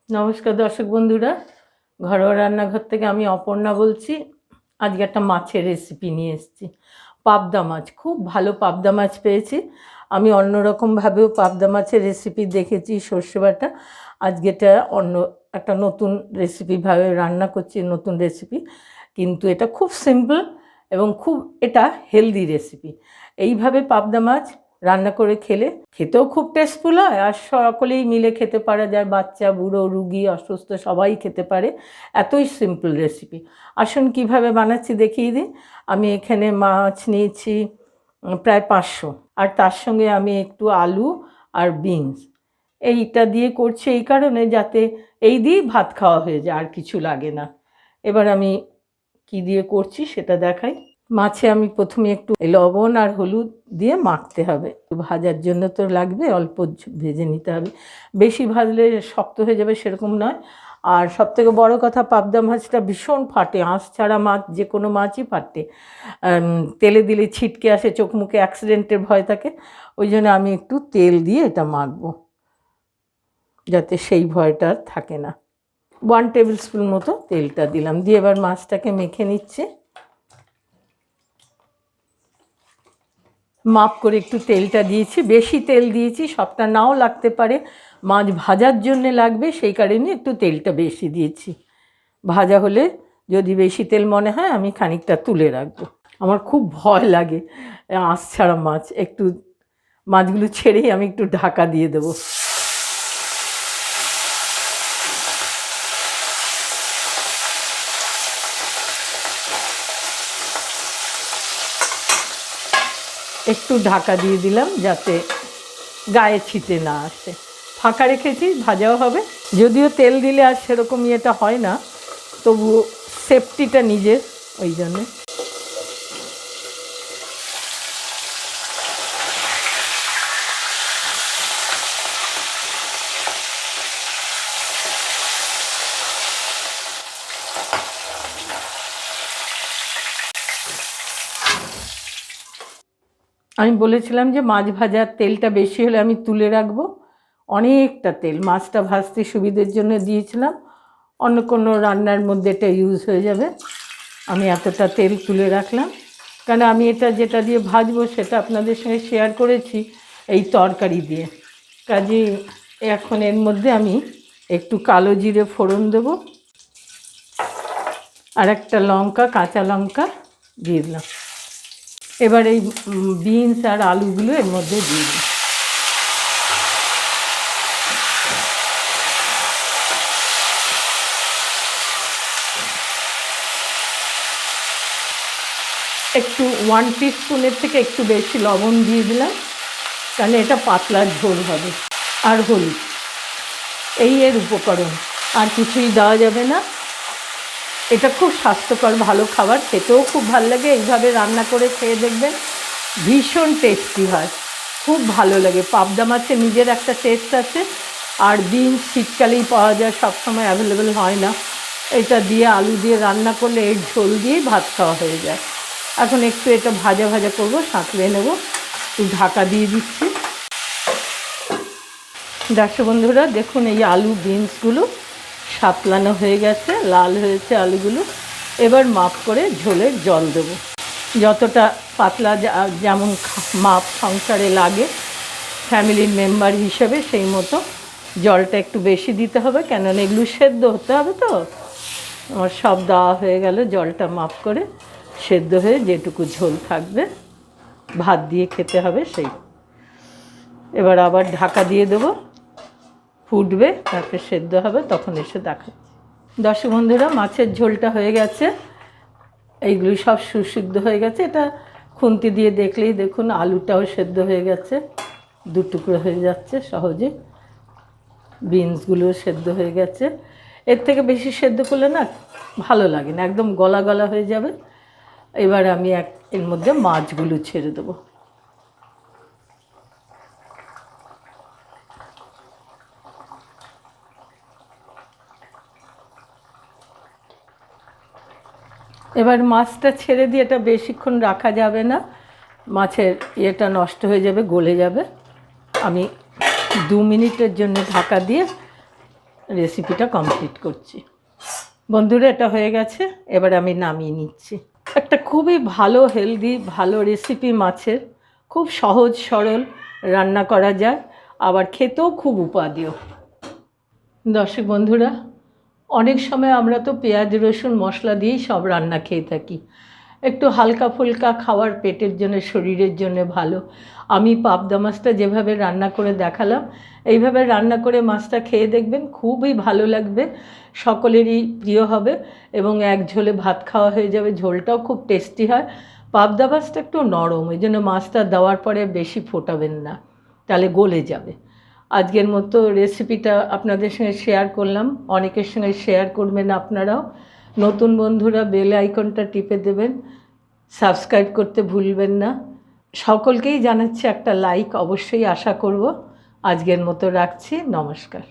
নমস্কার দর্শক বন্ধুরা, ঘরোয়া রান্নাঘর থেকে আমি অপর্ণা বলছি। আজকে একটা মাছের রেসিপি নিয়ে এসেছি। পাবদা মাছ, খুব ভালো পাবদা মাছ পেয়েছি। আমি অন্যরকমভাবেও পাবদা মাছের রেসিপি দেখেছি, সর্ষে বাটা। আজকে এটা অন্য একটা নতুন রেসিপিভাবে রান্না করছি, নতুন রেসিপি, কিন্তু এটা খুব সিম্পল এবং খুব এটা হেলদি রেসিপি। এইভাবে পাবদা মাছ রান্না করে খেলে খেতেও খুব টেস্টফুল হয়, আর সকলেই মিলে খেতে পারা যায়। বাচ্চা, বুড়ো, রুগী, অসুস্থ সবাই খেতে পারে। এতই সিম্পল রেসিপি। আসুন কিভাবে বানাচ্ছি দেখিয়ে দিই। আমি এখানে মাছ নিয়েছি প্রায় 500, আর তার সঙ্গে আমি একটু আলু আর বিনস এইটা দিয়ে করছি এই কারণে যাতে এই দিয়েই ভাত খাওয়া হয়ে যায়, আর কিছু লাগে না। এবার আমি কি দিয়ে করছি সেটা দেখাই। মাছে আমি প্রথমে একটু লবণ আর হলুদ দিয়ে মাখতে হবে। ভাজার জন্য তো লাগবে, অল্প ভেজে নিতে হবে। বেশি ভাজলে শক্ত হয়ে যাবে সেরকম নয়। আর সবথেকে বড় কথা, পাবদা মাছটা ভীষণ ফাটে। আঁশ ছাড়া মাছ যে কোনো মাছই ফাটে। তেলে দিলে ছিটকে আসে, চোখ মুখে অ্যাক্সিডেন্টের ভয় থাকে। ওই জন্য আমি একটু তেল দিয়ে এটা মাখবো, যাতে সেই ভয়টা আর থাকে না। 1 টেবিল স্পুন মতো তেলটা দিলাম, দিয়ে এবার মাছটাকে মেখে নিচ্ছে। মাপ করে একটু তেলটা দিয়েছি, বেশি তেল দিয়েছি, সবটা নাও লাগতে পারে। মাছ ভাজার জন্যে লাগবে, সেই কারণে একটু তেলটা বেশি দিয়েছি। ভাজা হলে যদি বেশি তেল মনে হয় আমি খানিকটা তুলে রাখবো। আমার খুব ভয় লাগে আঁশ ছাড়া মাছ। একটু মাছগুলো ছেড়েই আমি একটু ঢাকা দিয়ে দেবো। একটু ঢাকা দিয়ে দিলাম যাতে গায়ে ছিটে না আসে। ফাঁকা রেখেছি, ভাজাও হবে। যদিও তেল দিলে আর সেরকম ইয়েটা হয় না, তবু সেফটিটা নিজের, ওই জন্যে। আমি বলেছিলাম যে মাছ ভাজার তেলটা বেশি হলে আমি তুলে রাখবো। অনেকটা তেল মাছটা ভাজতে সুবিধের জন্য দিয়েছিলাম, অন্য কোনো রান্নার মধ্যে এটা ইউজ হয়ে যাবে। আমি এতটা তেল তুলে রাখলাম, কারণ আমি এটা যেটা দিয়ে ভাজবো সেটা আপনাদের সঙ্গে শেয়ার করেছি এই তরকারি দিয়ে। কাজেই এখন এর মধ্যে আমি একটু কালো জিরে ফোড়ন দেবো, আর একটা লঙ্কা, কাঁচা লঙ্কা দিয়ে দিলাম। এবার এই বিনস আর আলুগুলো এর মধ্যে দিয়ে দিই। একটু 1 টিস্পুনের থেকে একটু বেশি লবণ দিয়ে দিলাম, কারণ এটা পাতলা ঝোল হবে। আর হলুদ, এই এর উপকরণ, আর কিছুই দেওয়া যাবে না। এটা খুব স্বাস্থ্যকর ভালো খাবার, খেতেও খুব ভালো লাগে। এইভাবে রান্না করে খেয়ে দেখবেন, ভীষণ টেস্টি হয়, খুব ভালো লাগে। পাবদা মাছের নিজের একটা টেস্ট আছে, আর বিনস শীতকালেই পাওয়া যায়, সবসময় অ্যাভেলেবেল হয় না। এটা দিয়ে আলু দিয়ে রান্না করলে এর ঝোল দিয়েই ভাত খাওয়া হয়ে যায়। এখন একটু এটা ভাজা ভাজা করবো, সাঁতলে নেবো। একটু ঢাকা দিয়ে দিচ্ছি। দর্শক বন্ধুরা দেখুন, এই আলু বিনসগুলো সাতলানো হয়ে গেছে, লাল হয়েছে আলুগুলো। এবার মাপ করে ঝোলের জল দেবো, যতটা পাতলা যেমন মাপ সংসারে লাগে ফ্যামিলির মেম্বার হিসেবে সেই মতো জলটা একটু বেশি দিতে হবে, কেননা এগুলো সেদ্ধ হতে হবে। তো আমার সব দেওয়া হয়ে গেল, জলটা মাপ করে সেদ্ধ হয়ে যেটুকু ঝোল থাকবে ভাত দিয়ে খেতে হবে সেই। এবার আবার ঢাকা দিয়ে দেবো, ফুটবে, তারপরে সেদ্ধ হবে, তখন এসে দেখাচ্ছি। দর্শক বন্ধুরা, মাছের ঝোলটা হয়ে গেছে, এইগুলি সব সুসিদ্ধ হয়ে গেছে। এটা খুন্তি দিয়ে দেখলেই দেখুন আলুটাও সেদ্ধ হয়ে গেছে, 2 টুকরো হয়ে যাচ্ছে সহজে। বিনসগুলোও সেদ্ধ হয়ে গেছে। এর থেকে বেশি সেদ্ধ করলে না ভালো লাগে না, একদম গলা গলা হয়ে যাবে। এবার আমি এর মধ্যে মাছগুলো ছেড়ে দেবো। এবার মাছটা ছেড়ে দিয়ে, এটা বেশিক্ষণ রাখা যাবে না, মাছের ইয়েটা নষ্ট হয়ে যাবে, গলে যাবে। আমি 2 মিনিটের জন্য ঢাকা দিয়ে রেসিপিটা কমপ্লিট করছি। বন্ধুরা, এটা হয়ে গেছে, এবার আমি নামিয়ে নিচ্ছি। একটা খুবই ভালো হেলদি ভালো রেসিপি মাছের, খুব সহজ সরল রান্না করা যায়, আবার খেতেও খুব উপাদেয়। দর্শক বন্ধুরা, অনেক সময় আমরা তো পেঁয়াজ রসুন মশলা দিয়েই সব রান্না খেয়ে থাকি। একটু হালকা ফুলকা খাওয়ার পেটের জন্য, শরীরের জন্য ভালো। আমি পাবদা মাছটা যেভাবে রান্না করে দেখালাম, এইভাবে রান্না করে মাছটা খেয়ে দেখবেন, খুবই ভালো লাগবে, সকলেরই প্রিয় হবে এবং এক ঝোলে ভাত খাওয়া হয়ে যাবে। ঝোলটাও খুব টেস্টি হয়। পাবদা মাছটা একটু নরম, ওই জন্য মাছটা দেওয়ার পরে বেশি ফোটাবেন না, তাহলে গলে যাবে। আজকের মতো রেসিপিটা আপনাদের সঙ্গে শেয়ার করলাম, অনেকের সঙ্গে শেয়ার করবেন আপনারাও। নতুন বন্ধুরা বেল আইকনটা টিপে দেবেন, সাবস্ক্রাইব করতে ভুলবেন না। সকলকেই জানাচ্ছি একটা লাইক অবশ্যই আশা করব। আজকের মতো রাখছি, নমস্কার।